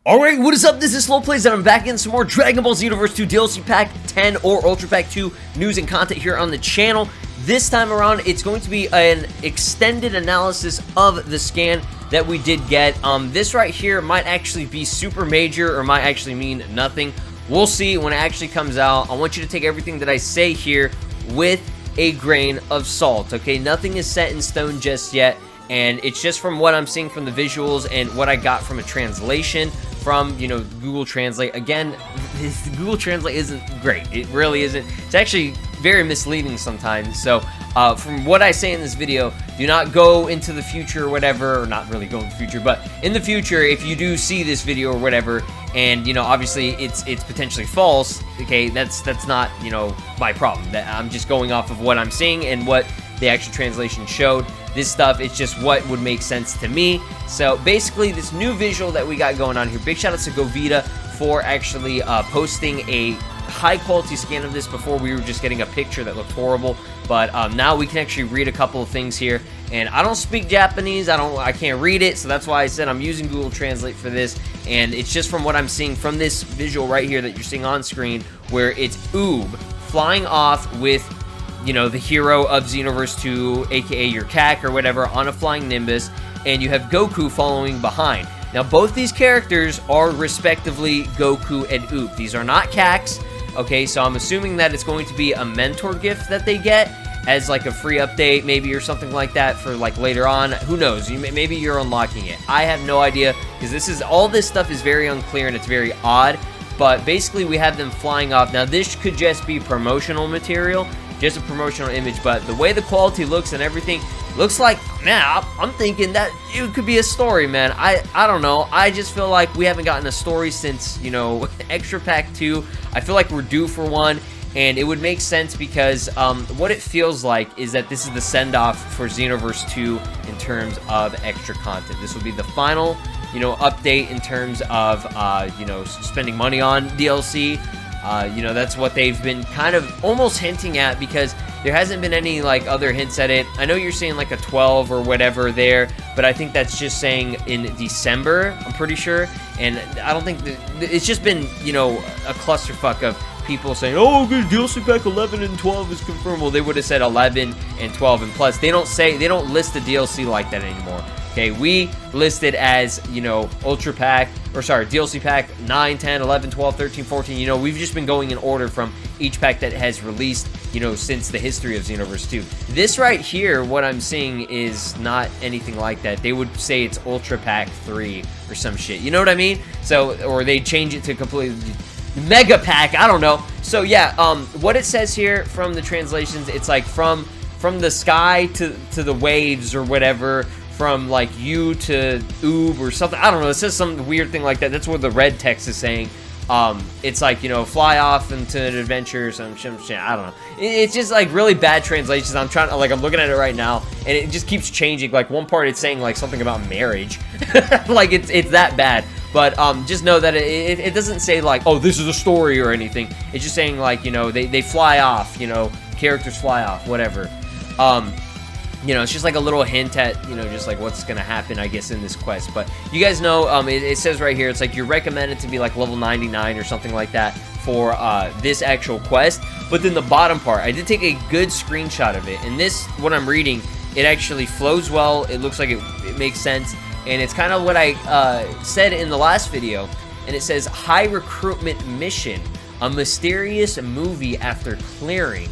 Alright, what is up? This is Slow Plays, and I'm back in some more Dragon Ball Xenoverse 2 DLC Pack 10 or Ultra Pack 2 news and content here on the channel. This time around, it's going to be an extended analysis of the scan that we did get. This right here might actually be super major or might actually mean nothing. We'll see when it actually comes out. I want you to take everything that I say here with a grain of salt, okay? Nothing is set in stone just yet, and it's just from what I'm seeing from the visuals and what I got from a translation from, you know, Google Translate. Again, this Google Translate isn't great. It really isn't. It's actually very misleading sometimes. So from what I say in this video, do not go into the future or whatever, or not really go in the future, but in the future, if you do see this video or whatever, and, you know, obviously it's potentially false, okay, that's not, you know, my problem. That I'm just going off of what I'm seeing and what the actual translation showed. This stuff, it's just what would make sense to me. So basically, this new visual that we got going on here, big shout out to Govita for actually posting a high quality scan of this. Before, we were just getting a picture that looked horrible, but now we can actually read a couple of things here. And I don't speak Japanese, I can't read it, so that's why I said I'm using Google Translate for this. And it's just from what I'm seeing from this visual right here that you're seeing on screen, where it's Uub flying off with, you know, the hero of Xenoverse 2, aka your CAC or whatever, on a flying Nimbus, and you have Goku following behind. Now, both these characters are respectively Goku and Uub. These are not CACs, okay, so I'm assuming that it's going to be a mentor gift that they get as like a free update, maybe, or something like that for like later on. Who knows? Maybe you're unlocking it. I have no idea, because all this stuff is very unclear and it's very odd, but basically we have them flying off. Now, this could just be promotional material, just a promotional image, but the way the quality looks and everything looks like, man, I'm thinking that it could be a story, man. I don't know. I just feel like we haven't gotten a story since, you know, Extra Pack 2. I feel like we're due for one, and it would make sense because what it feels like is that this is the send-off for Xenoverse 2 in terms of extra content. This will be the final, you know, update in terms of, you know, spending money on DLC. You know, that's what they've been kind of almost hinting at, because there hasn't been any, like, other hints at it. I know you're saying, like, a 12 or whatever there, but I think that's just saying in December, I'm pretty sure, and I don't think it's just been, you know, a clusterfuck of people saying, oh, good, DLC pack 11 and 12 is confirmed. Well, they would have said 11 and 12, and plus, they don't list the DLC like that anymore. Okay, we listed as, you know, Ultra Pack, or sorry, DLC Pack 9, 10, 11, 12, 13, 14. You know, we've just been going in order from each pack that has released, you know, since the history of Xenoverse 2. This right here, what I'm seeing is not anything like that. They would say it's Ultra Pack 3 or some shit. You know what I mean? So, or they change it to completely Mega Pack, I don't know. So yeah, what it says here from the translations, it's like from the sky to the waves or whatever, from like you to Uub or something. I don't know. It says some weird thing like that. That's what the red text is saying. It's like, you know, fly off into an adventure or some shit. I don't know. It's just like really bad translations. I'm looking at it right now, and it just keeps changing. Like one part it's saying like something about marriage. Like it's that bad. But just know that it doesn't say like, oh, this is a story or anything. It's just saying like, you know, they fly off, you know, characters fly off, whatever. You know, it's just like a little hint at, you know, just like what's going to happen, I guess, in this quest. But you guys know, it says right here, it's like you're recommended to be like level 99 or something like that for this actual quest. But then the bottom part, I did take a good screenshot of it. And this, what I'm reading, it actually flows well. It looks like it makes sense. And it's kind of what I said in the last video. And it says, high recruitment mission, a mysterious movie after clearing.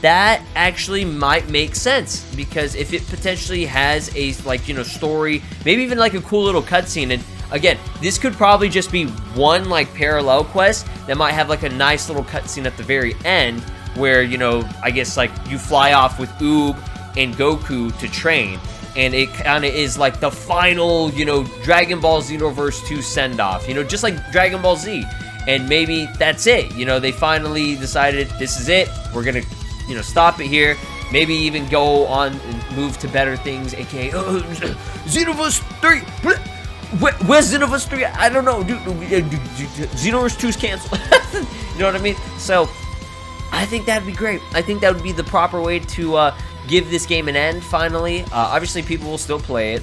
That actually might make sense, because if it potentially has a, like, you know, story, maybe even like a cool little cutscene, and again, this could probably just be one like parallel quest that might have like a nice little cutscene at the very end where, you know, I guess like you fly off with Uub and Goku to train, and it kind of is like the final, you know, Dragon Ball Xenoverse 2 send-off, you know, just like Dragon Ball Z, and maybe that's it, you know, they finally decided this is it, we're gonna, you know, stop it here. Maybe even go on and move to better things, aka Xenoverse 3. Where's Xenoverse 3? I don't know. Xenoverse 2 is canceled. You know what I mean? So I think that'd be great. I think that would be the proper way to give this game an end finally. Obviously, people will still play it.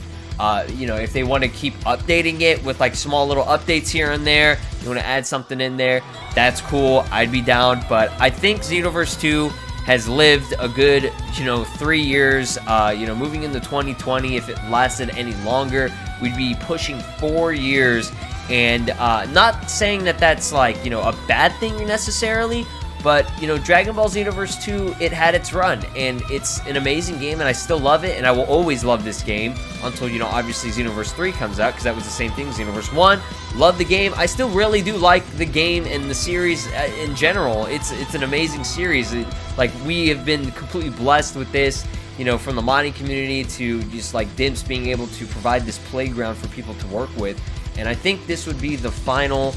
You know, if they want to keep updating it with like small little updates here and there, you want to add something in there, that's cool. I'd be down. But I think Xenoverse 2 has lived a good, you know, 3 years. You know, moving into 2020, if it lasted any longer, we'd be pushing 4 years. And not saying that that's like, you know, a bad thing necessarily, but, you know, Dragon Ball Xenoverse 2, it had its run, and it's an amazing game, and I still love it, and I will always love this game until, you know, obviously Xenoverse 3 comes out, because that was the same thing. Xenoverse 1, love the game. I still really do like the game and the series in general. It's an amazing series. Like, we have been completely blessed with this, you know, from the modding community to just, like, Dimps being able to provide this playground for people to work with, and I think this would be the final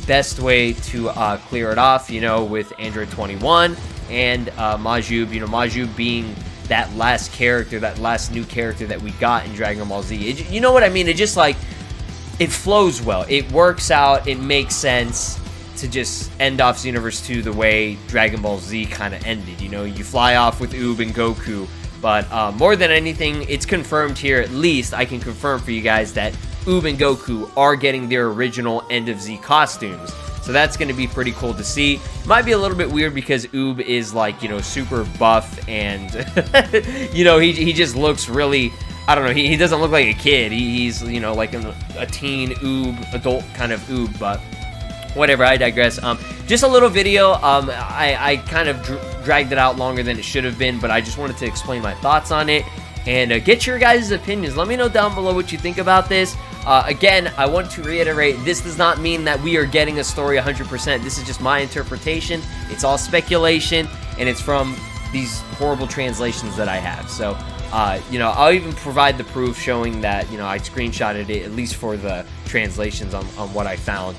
best way to clear it off, you know, with Android 21 and Majub, you know, Majub being that last character, that last new character that we got in Dragon Ball Z. You know what I mean? It just, like, it flows well. It works out. It makes sense to just end off Xenoverse 2 the way Dragon Ball Z kind of ended. You know, you fly off with Uub and Goku, but more than anything, it's confirmed here, at least I can confirm for you guys, that Uub and Goku are getting their original End of Z costumes. So that's going to be pretty cool to see. Might be a little bit weird because Uub is, like, you know, super buff and, you know, he just looks really, I don't know, he doesn't look like a kid. He's, you know, like a teen Uub, adult kind of Uub, but whatever, I digress. Just a little video. I kind of dragged it out longer than it should have been, but I just wanted to explain my thoughts on it and get your guys' opinions. Let me know down below what you think about this. Again, I want to reiterate, this does not mean that we are getting a story 100%. This is just my interpretation. It's all speculation, and it's from these horrible translations that I have. So, you know, I'll even provide the proof showing that, you know, I screenshotted it, at least for the translations on what I found.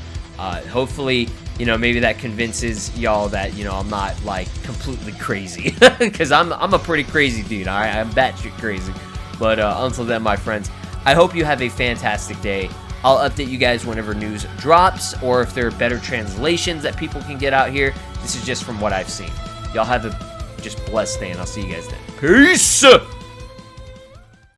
Hopefully, you know, maybe that convinces y'all that, you know, I'm not, like, completely crazy. Because I'm a pretty crazy dude, alright? I'm batshit crazy. But until then, my friends, I hope you have a fantastic day. I'll update you guys whenever news drops, or if there are better translations that people can get out here. This is just from what I've seen. Y'all have a just blessed day, and I'll see you guys then. Peace!